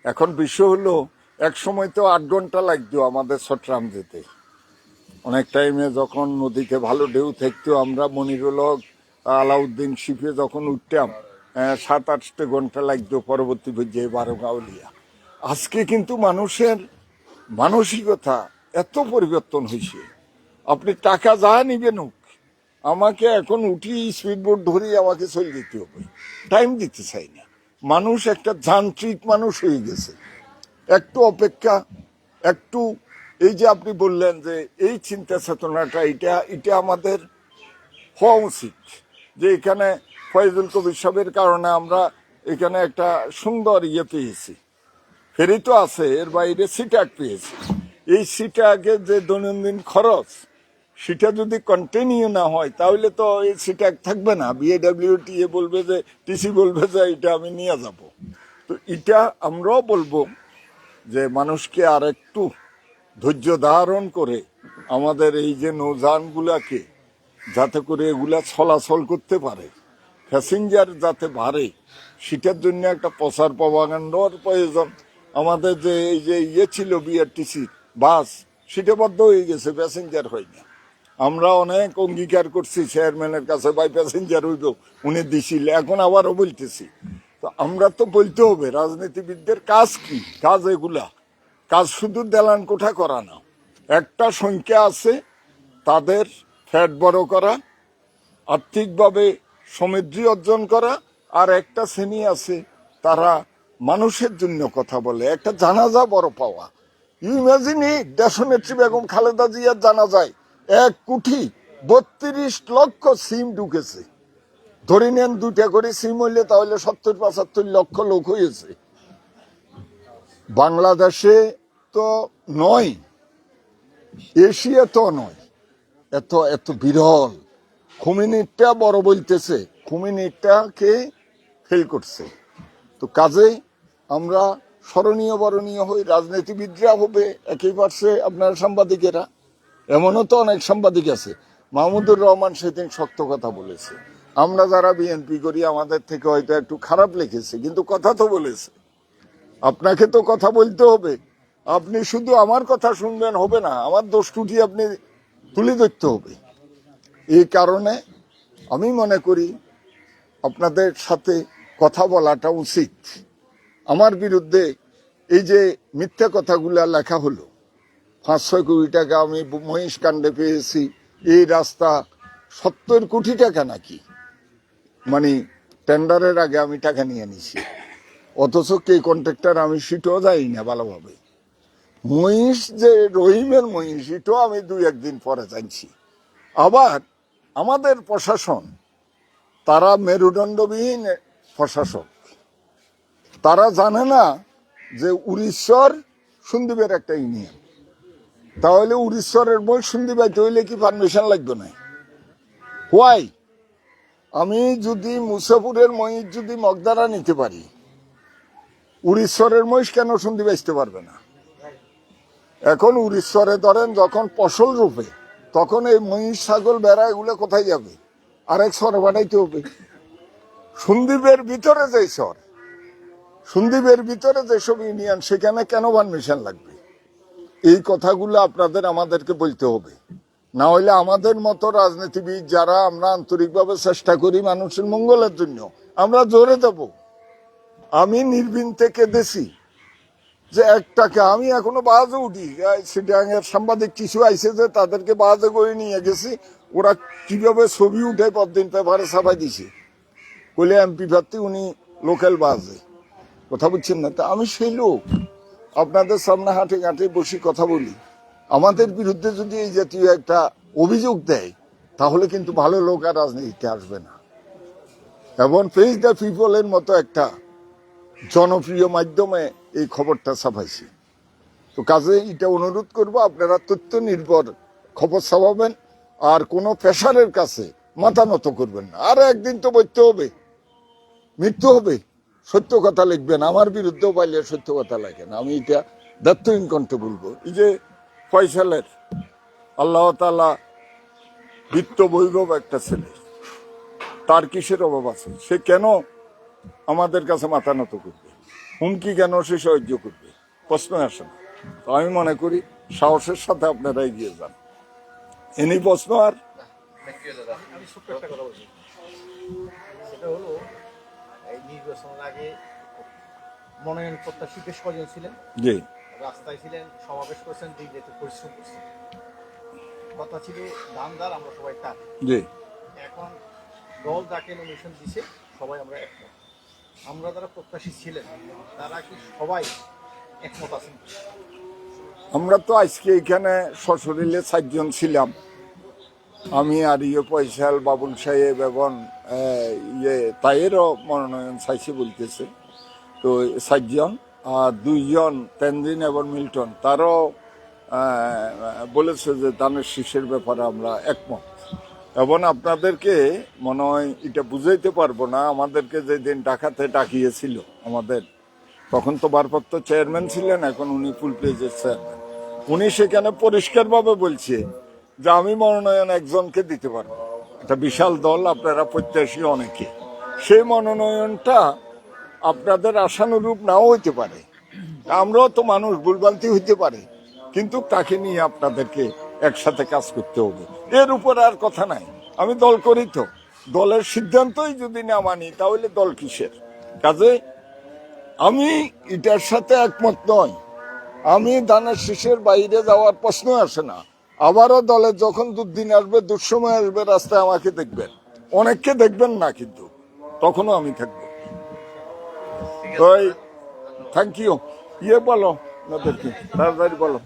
এখন বিষয় হলো, এক সময় তো 8 ঘন্টা লাগতো আমাদের চট্টগ্রাম যেতে। অনেক টাইমে যখন নদীতে ভালো ঢেউ থাকতো, আমরা মনিরুল হক, আলাউদ্দিন শিপে যখন উঠতাম 7-8 ঘন্টা লাগতো পরবর্তী পর্যায়ে 12 গাউলিয়া। আজকে কিন্তু মানুষের মানসিকতা এত পরিবর্তন হয়েছে, আপনি টাকা যা নিবেন হোক, আমাকে এখন উঠি স্পিড বোট ধরি আমাকে চলে যেতে হবে, টাইম দিতে চাই না। মানুষ একটা যান্ত্রিক মানুষ হয়ে গেছে। একটু অপেক্ষা, একটু এই যে আপনি বললেন যে এই চিন্তা চেতনাটা, এটা আমাদের হওয়া উচিত। যে এখানে ফয়জুল কবির সাহেবের কারণে আমরা এখানে একটা সুন্দর ইয়ে পেয়েছি, ফেরি তো আছে, এর বাইরে সিটাক পেয়েছি। এই সিটাকের যে দৈনন্দিন খরচ, সেটা যদি কন্টিনিউ না হয়, তাহলে তো এই সিটাক থাকবে না। বিএডব্লিউটিএ বলবে যে, টিসি বলবে যে এটা আমি নিয়ে যাব। তো এটা আমরাও বলবো যে মানুষকে আর একটু ধৈর্য ধারণ করে আমাদের এই যে নৌযানগুলাকে যাতে করে এগুলা চলাচল করতে পারে, প্যাসেঞ্জার যাতে বাড়ে, সেটার জন্য একটা প্রচার প্রপাগান্ডার প্রয়োজন। আমাদের যে এই যে ইয়ে ছিল বিআরটিসি বাস, সেটা বদ্ধ হয়ে গেছে, প্যাসেঞ্জার হয় না। আমরা অনেক অঙ্গীকার করছি চেয়ারম্যানের কাছে, বাই প্যাসেঞ্জার হইব, উনি দিছিল, এখন আবারও বলতেছি। তো আমরা তো বলতে হবে, রাজনীতিবিদদের কাজ কি? কাজ এগুলা, কাজ শুধু দেলান কোঠা করা না। একটা সংখ্যা আছে, তাদের ফ্যাট বড় করা, আর্থিকভাবে সমৃদ্ধি অর্জন করা, আর একটা শ্রেণী আছে তারা মানুষের জন্য কথা বলে। একটা জানাজা বড় পাওয়া। ইউ ইমাজিন ইট, দেশনেত্রী বেগম খালেদা জিয়ার জানাজায় 1 কোটি 32 লক্ষ সিম ঢুকেছে। ধরে নেন 2টা করে সিম হইলে তাহলে 70-75 লক্ষ লোক হয়েছে। বাংলাদেশে তো নয়, এশিয়া তো নয়, এত এত বিরল। খুমিনিটটা বড় বলতেছে, খুমিনিটটাকে ফেল করছে। তো কাজে আমরা স্মরণীয় বরণীয় হই, রাজনীতিবিদরা হবে একই পার্শ্বে আপনার সাংবাদিকেরা, এমনও তো অনেক সাংবাদিক আছে। মাহমুদুর রহমান সেদিন শক্ত কথা বলেছে, আমরা যারা বিএনপি করি আমাদের থেকে হয়তো একটু খারাপ লিখেছে, কিন্তু কথা তো বলেছে। আপনাকে তো কথা বলতে হবে, আপনি শুধু আমার কথা শুনবেন হবে না, আমার দোষ ত্রুটি আপনি তুলে ধরতে হবে। এই কারণে আমি মনে করি আপনাদের সাথে কথা বলাটা উচিত। আমার বিরুদ্ধে এই যে মিথ্যা কথাগুলা লেখা হলো, 500 কোটি টাকা আমি মহিষ কাণ্ডে পেয়েছি, এই রাস্তা 70 কোটি টাকা নাকি, মানে টেন্ডারের আগে আমি টাকা নিয়ে নিছি, অথচ কে কন্ট্রাক্টর আমি সেটাও যাই না ভালোভাবে। মহিষ যে রহিমের মহিষ এটাও আমি 2-1 দিন পরে জানছি। আবার আমাদের প্রশাসন, তারা মেরুদণ্ডবিহীন প্রশাসক, তারা জানে না যে উড়িষ্যার সন্দীপের একটা ইউনিয়ন, তাহলে উড়িষ্যারের মই সন্দীপাইতে হইলে কি পারমিশন লাগবে না? হোয়াই? আমি যদি মুসাফুরের মহিষ যদি মগদারা নিতে পারি, উড়িষ্যারের মহিষ কেন সন্দীপ আসতে পারবে না? এখন উড়িষ্যারে ধরেন যখন ফসল রূপে, তখন এই মহিষ ছাগল বেড়া এগুলো কোথায় যাবে? আরেক শহরে পাঠাইতে হবে। সন্দীপের ভিতরে যে শহর, সন্দীপের ভিতরে যেসব ইউনিয়ন, সেখানে কেন পারমিশন লাগবে? এই কথাগুলো আপনাদের আমাদেরকে বলতে হবে। না হলে আমাদের মতো রাজনীতিবিদ যারা আমরা আন্তরিকভাবে চেষ্টা করি মানুষের মঙ্গলের জন্য, আমরা জোরে দেব। আমি নির্বিন থেকে দেশি যে 1 টাকা, আমি এখনো বাজে উঠি, সিটাঙের সাংবাদিক কিছু আইসে যে তাদেরকে বাজে করে নিয়ে গেছি, ওরা কিভাবে ছবি উঠে পরদিন পেপারে ছাপাই দিছে, কইলে এমপি প্রার্থী উনি লোকাল বাজে। কথা বুঝছেন না? তা আমি সেই লোক, আপনাদের সামনে হাঁটে ঘাটে বসে কথা বলি। আমাদের বিরুদ্ধে যদি এই জাতীয় একটা অভিযোগ দেয়, তাহলে কিন্তু ভালো লোক আর রাজনীতিতে আসবে না। এবং ফেস দ্য পিপলের মতো একটা জনপ্রিয় মাধ্যমে এই খবরটা ছাপাইছি। তো কাজে এটা অনুরোধ করব, আপনারা তথ্য নির্ভর খবর ছাপাবেন, আর কোনো পেশারের কাছে মাথা নত করবেন না। আর একদিন তো বলতে হবে, মৃত্যু হবে, সত্য কথা লিখবেন। আমার বিরুদ্ধেও পাইলে সত্য কথা লেখেন, আমি এটা দায়িত্বহীন কণ্ঠে বলবো। এই যে ফয়সালের আল্লাহ তাআলা বিত্ত বৈভব একটা ছেলে, তার কিসের অভাব আছে? সে কেন আমাদের কাছে মাথা নত করবে? হুমকি কেন সে সহ্য করবে? প্রশ্ন আসে না। তো আমি মনে করি সাহসের সাথে আপনারা এগিয়ে যান। এনি প্রশ্ন আর আমি ছোট্ট একটা কথা বলছি, সেটা হলো এই নির্বাচনের আগে মনোনয়ন প্রত্যাশী বেশ কজন ছিলেন, জি রাস্তায় ছিলেন, সমাবেশ করেছেন, দিন রাতে পরিশ্রম করছেন। কথা ছিল ধানদার, আমরা সবাই তার। জি এখন দল যাকে নমিনেশন দিছে সবাই আমরা একমত। আমরা যারা প্রত্যাশী ছিলেন তারা কি সবাই একমত আছেন? আমরা তো আজকে এখানে সশরীরে 4 জন ছিলাম, আমি আর ফয়সাল, বাবুল সাহেব এবং তাইয়েরও মনোনয়ন চাইছে বলতেছে। তো 4 জন, আর 2 জন তেনজিন এবং মিল্টন, তারও বলেছে যে দানের শীষের ব্যাপারে আমরা একমত। এবং আপনাদেরকে মনে হয় এটা বুঝাইতে পারবো না, আমাদেরকে যেদিন ঢাকাতে ডাকিয়েছিল আমাদের, তখন তো ভারপ্রাপ্ত চেয়ারম্যান ছিলেন, এখন উনি ফুল পেজের চেয়ারম্যান। উনি সেখানে পরিষ্কারভাবে বলছে যে আমি মনোনয়ন একজনকে দিতে পারবো, একটা বিশাল দল, আপনারা প্রত্যাশী অনেকে, সেই মনোনয়নটা আপনাদের আশানুরূপ নাও হইতে পারে, আমরাও তো মানুষ, ভুলভ্রান্তি হইতে পারে, কিন্তু তাকে নিয়ে আপনাদেরকে একসাথে কাজ করতে হবে। এর উপর আর কথা নাই। আমি দল করি তো, দলের সিদ্ধান্তই যদি না মানি তাহলে দল কিসের? কাজে আমি এটার সাথে একমত নই। আমি দানের শীষের বাইরে যাওয়ার প্রশ্ন আসে না। আবারও দলে যখন দুর্দিন আসবে, দুঃসময় আসবে, রাস্তায় আমাকে দেখবেন, অনেককে দেখবেন না, কিন্তু তখনও আমি থাকবো। Thank you. বলো ওনাদেরকে, তাড়াতাড়ি বলো।